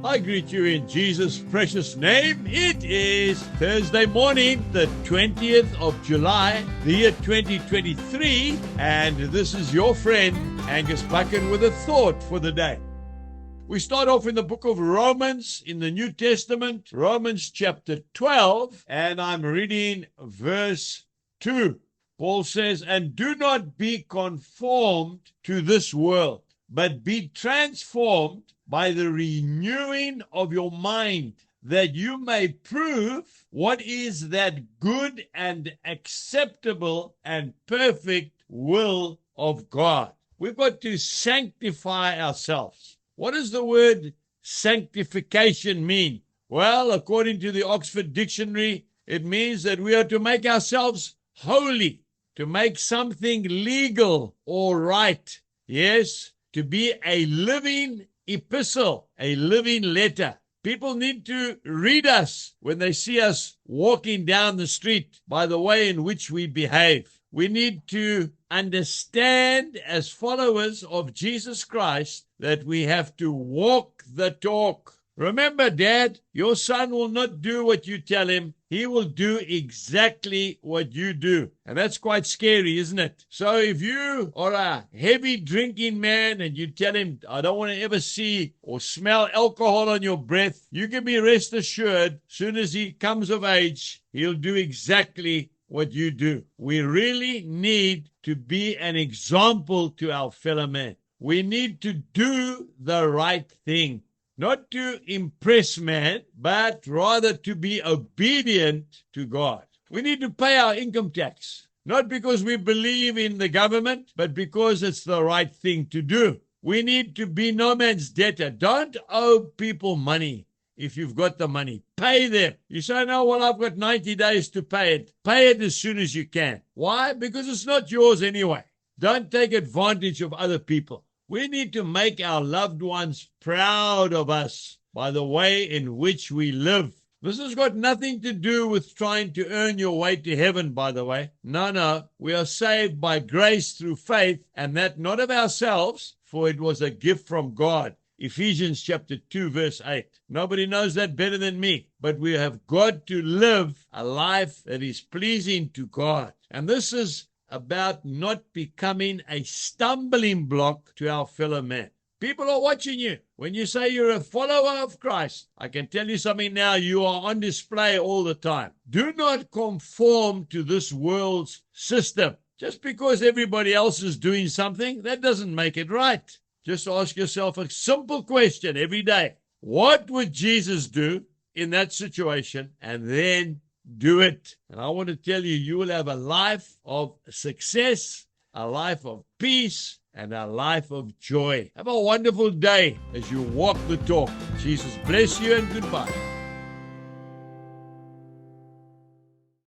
I greet you in Jesus' precious name. It is Thursday morning, the 20th of July, the year 2023, and this is your friend Angus Buchan with a thought for the day. We start off in the book of Romans in the New Testament, Romans chapter 12, and I'm reading verse 2. Paul says, "And do not be conformed to this world, but be transformed by the renewing of your mind, that you may prove what is that good and acceptable and perfect will of God." We've got to sanctify ourselves. What does the word sanctification mean? Well, according to the Oxford Dictionary, it means that we are to make ourselves holy, to make something legal or right. Yes, to be a living epistle, a living letter. People need to read us when they see us walking down the street by the way in which we behave. We need to understand as followers of Jesus Christ that we have to walk the talk. Remember, Dad, your son will not do what you tell him. He will do exactly what you do. And that's quite scary, isn't it? So if you are a heavy drinking man and you tell him, "I don't want to ever see or smell alcohol on your breath," you can be rest assured, soon as he comes of age, he'll do exactly what you do. We really need to be an example to our fellow man. We need to do the right thing. Not to impress man, but rather to be obedient to God. We need to pay our income tax, not because we believe in the government, but because it's the right thing to do. We need to be no man's debtor. Don't owe people money. If you've got the money, pay them. You say, "No, well, I've got 90 days to pay it." Pay it as soon as you can. Why? Because it's not yours anyway. Don't take advantage of other people. We need to make our loved ones proud of us by the way in which we live. This has got nothing to do with trying to earn your way to heaven, by the way. No. We are saved by grace through faith, and that not of ourselves, for it was a gift from God. Ephesians chapter 2, verse 8. Nobody knows that better than me, but we have got to live a life that is pleasing to God. And this is about not becoming a stumbling block to our fellow man. People are watching you. When you say you're a follower of Christ, I can tell you something now, you are on display all the time. Do not conform to this world's system. Just because everybody else is doing something, that doesn't make it right. Just ask yourself a simple question every day. What would Jesus do in that situation? And then do it. And I want to tell you, you will have a life of success, a life of peace, and a life of joy. Have a wonderful day as you walk the talk. Jesus bless you and goodbye.